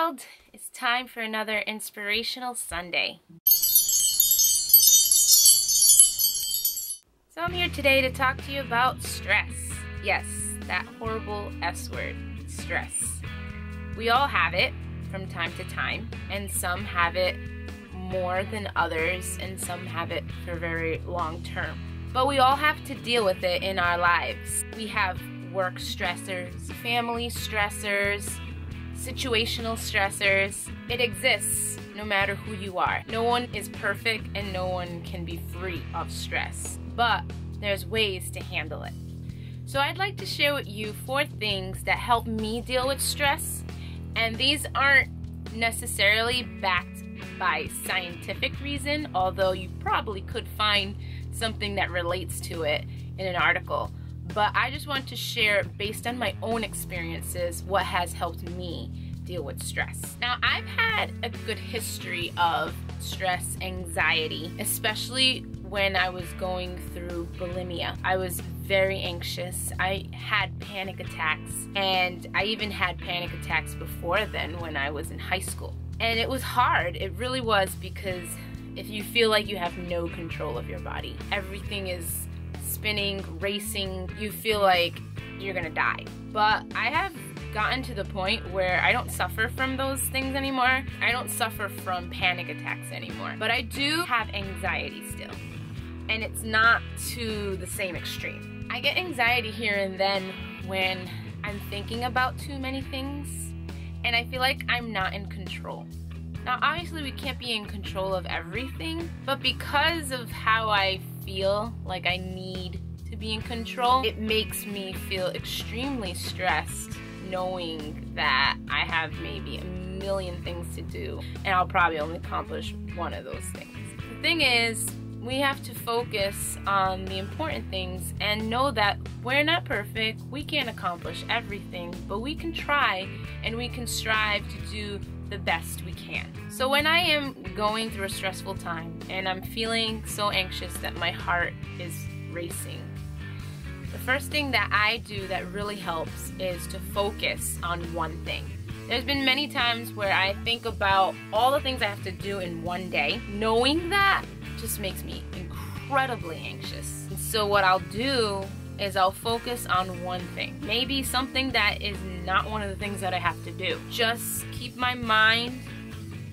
world. It's time for another inspirational Sunday. So I'm here today to talk to you about stress. Yes, that horrible S word, stress. We all have it from time to time, and some have it more than others, and some have it for very long term. But we all have to deal with it in our lives. We have work stressors, family stressors, situational stressors. It exists no matter who you are. No one is perfect and no one can be free of stress, but there's ways to handle it. So I'd like to share with you 4 things that help me deal with stress, and these aren't necessarily backed by scientific reason, although you probably could find something that relates to it in an article. But I just want to share, based on my own experiences, what has helped me deal with stress. Now, I've had a good history of stress, anxiety, especially when I was going through bulimia. I was very anxious. I had panic attacks, and I even had panic attacks before then when I was in high school. And it was hard. It really was, because if you feel like you have no control of your body, everything is spinning, racing, you feel like you're gonna die. But I have gotten to the point where I don't suffer from those things anymore. I don't suffer from panic attacks anymore. But I do have anxiety still, and it's not to the same extreme. I get anxiety here and then when I'm thinking about too many things, and I feel like I'm not in control. Now, obviously we can't be in control of everything, but because of how I feel like I need to be in control, it makes me feel extremely stressed knowing that I have maybe a million things to do, and I'll probably only accomplish one of those things. The thing is, we have to focus on the important things and know that we're not perfect. We can't accomplish everything, but we can try and we can strive to do the best we can. So when I am going through a stressful time and I'm feeling so anxious that my heart is racing, the first thing that I do that really helps is to focus on one thing. There's been many times where I think about all the things I have to do in one day. Knowing that just makes me incredibly anxious. And so what I'll do is I'll focus on one thing. Maybe something that is not one of the things that I have to do. Just keep my mind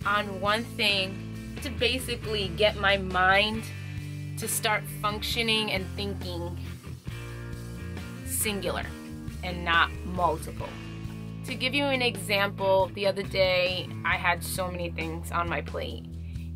on one thing to basically get my mind to start functioning and thinking singular and not multiple. To give you an example, the other day I had so many things on my plate,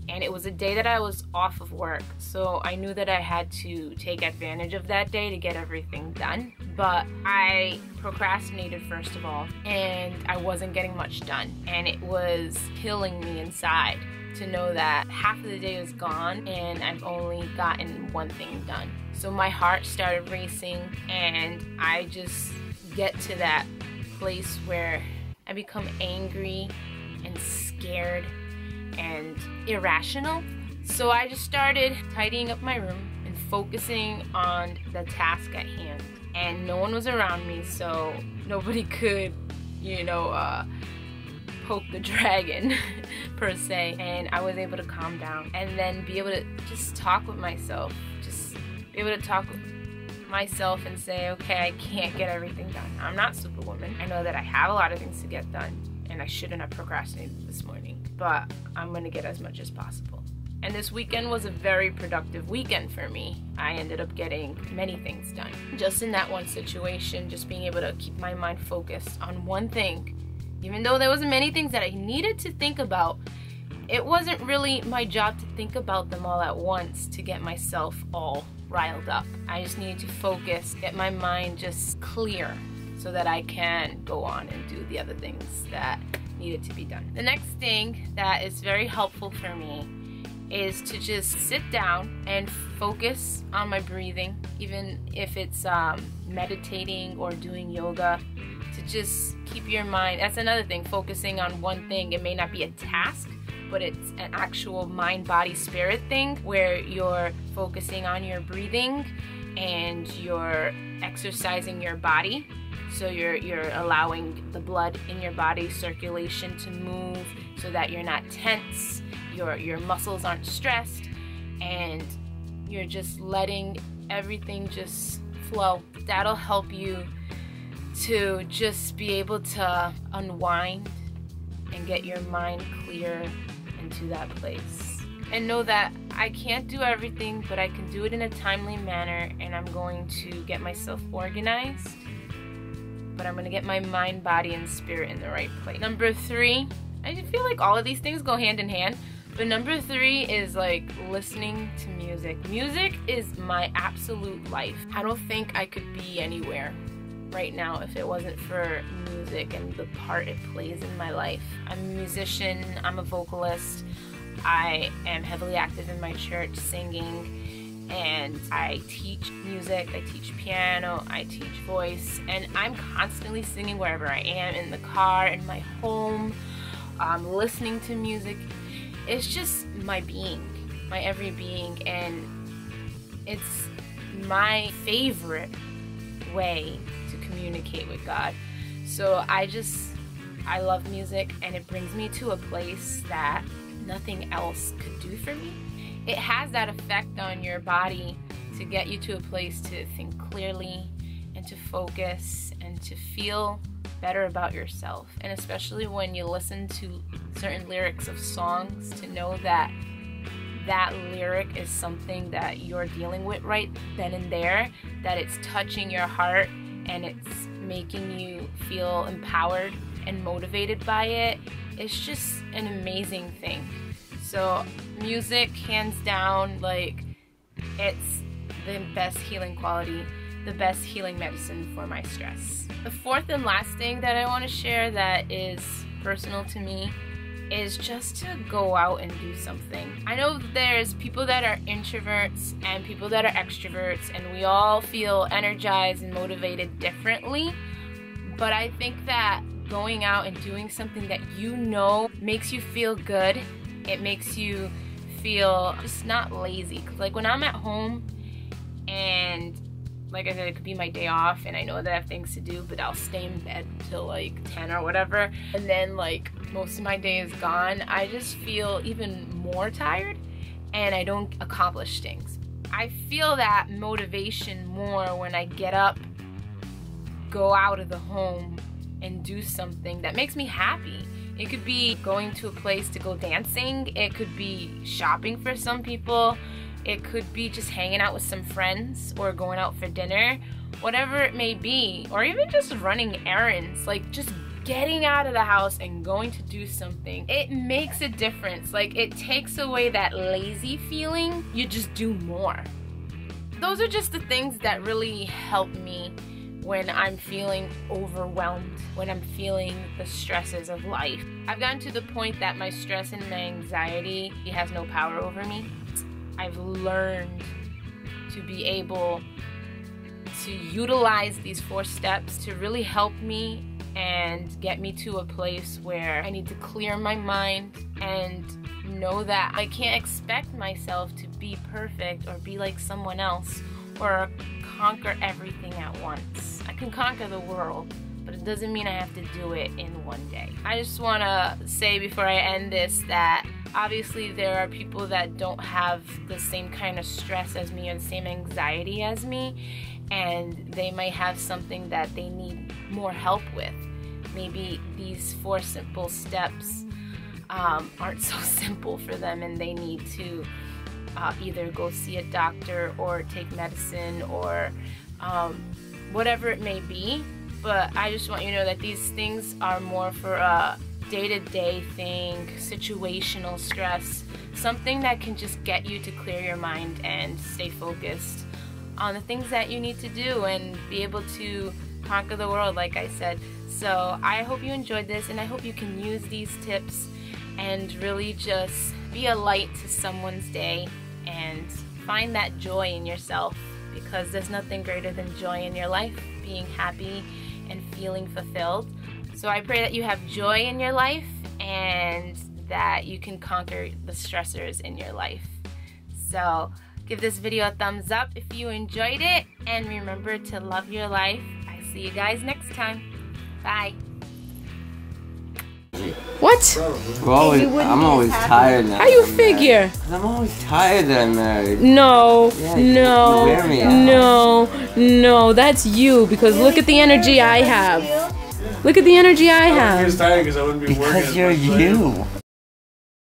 and it was a day that I was off of work, so I knew that I had to take advantage of that day to get everything done. But I procrastinated, first of all, and I wasn't getting much done, and it was killing me inside to know that half of the day was gone and I've only gotten one thing done. So my heart started racing, and I just get to that place where I become angry and scared and irrational. So I just started tidying up my room and focusing on the task at hand. And no one was around me, so nobody could, poke the dragon per se. And I was able to calm down and then be able to just talk with myself. Just be able to talk with myself and say, okay, I can't get everything done. I'm not Superwoman. I know that I have a lot of things to get done, and I shouldn't have procrastinated this morning, but I'm gonna get as much as possible. And this weekend was a very productive weekend for me. I ended up getting many things done. Just in that one situation, just being able to keep my mind focused on one thing, even though there was many things that I needed to think about, it wasn't really my job to think about them all at once to get myself all riled up. I just needed to focus, get my mind just clear so that I can go on and do the other things that needed to be done. The next thing that is very helpful for me is to just sit down and focus on my breathing, even if it's meditating or doing yoga, to just keep your mind, that's another thing, focusing on one thing. It may not be a task, but it's an actual mind, body, spirit thing where you're focusing on your breathing and you're exercising your body. So you're allowing the blood in your body circulation to move so that you're not tense, your muscles aren't stressed, and you're just letting everything just flow. That'll help you to just be able to unwind and get your mind clear into that place. And know that I can't do everything, but I can do it in a timely manner, and I'm going to get myself organized, but I'm going to get my mind, body, and spirit in the right place. Number 3, I feel like all of these things go hand in hand, but number 3 is like listening to music. Music is my absolute life. I don't think I could be anywhere right now if it wasn't for music and the part it plays in my life. I'm a musician, I'm a vocalist, I am heavily active in my church singing, and I teach music, I teach piano, I teach voice, and I'm constantly singing wherever I am, in the car, in my home, listening to music. It's just my being, my every being, and it's my favorite way to communicate with God. So I love music, and it brings me to a place that nothing else could do for me. It has that effect on your body to get you to a place to think clearly and to focus and to feel better about yourself. And especially when you listen to certain lyrics of songs, to know that that lyric is something that you're dealing with right then and there, that it's touching your heart and it's making you feel empowered and motivated by it. It's just an amazing thing. So music, hands down, like, it's the best healing quality, the best healing medicine for my stress. The 4th and last thing that I want to share that is personal to me is just to go out and do something. I know there's people that are introverts and people that are extroverts, and we all feel energized and motivated differently, but I think that going out and doing something that you know makes you feel good, it makes you feel just not lazy. Cause like when I'm at home and like I said, it could be my day off and I know that I have things to do, but I'll stay in bed till like 10 or whatever, and then like most of my day is gone, I just feel even more tired and I don't accomplish things. I feel that motivation more when I get up, go out of the home, and do something that makes me happy. It could be going to a place to go dancing, it could be shopping for some people, it could be just hanging out with some friends or going out for dinner, whatever it may be, or even just running errands, like just getting out of the house and going to do something. It makes a difference. Like, it takes away that lazy feeling. You just do more. Those are just the things that really help me when I'm feeling overwhelmed, when I'm feeling the stresses of life. I've gotten to the point that my stress and my anxiety has no power over me. I've learned to be able to utilize these 4 steps to really help me and get me to a place where I need to clear my mind and know that I can't expect myself to be perfect or be like someone else or conquer everything at once. I can conquer the world, but it doesn't mean I have to do it in one day. I just want to say before I end this that obviously there are people that don't have the same kind of stress as me or the same anxiety as me, and they might have something that they need more help with. Maybe these 4 simple steps aren't so simple for them, and they need to either go see a doctor or take medicine or whatever it may be. But I just want you to know that these things are more for a day-to-day thing, situational stress, something that can just get you to clear your mind and stay focused on the things that you need to do and be able to conquer the world, like I said. So I hope you enjoyed this, and I hope you can use these tips and really just be a light to someone's day and find that joy in yourself, because there's nothing greater than joy in your life, being happy and feeling fulfilled. So I pray that you have joy in your life and that you can conquer the stressors in your life. So Give this video a thumbs up if you enjoyed it, and remember to love your life. I see you guys next time. Bye. What? I'm always tired now. How you figure? I'm always tired that I'm married. No, Yeah, no, you wear me out. no, that's you, because look at the energy I have. Look at the energy I have. I'm just tired because I wouldn't be working. Because you're you.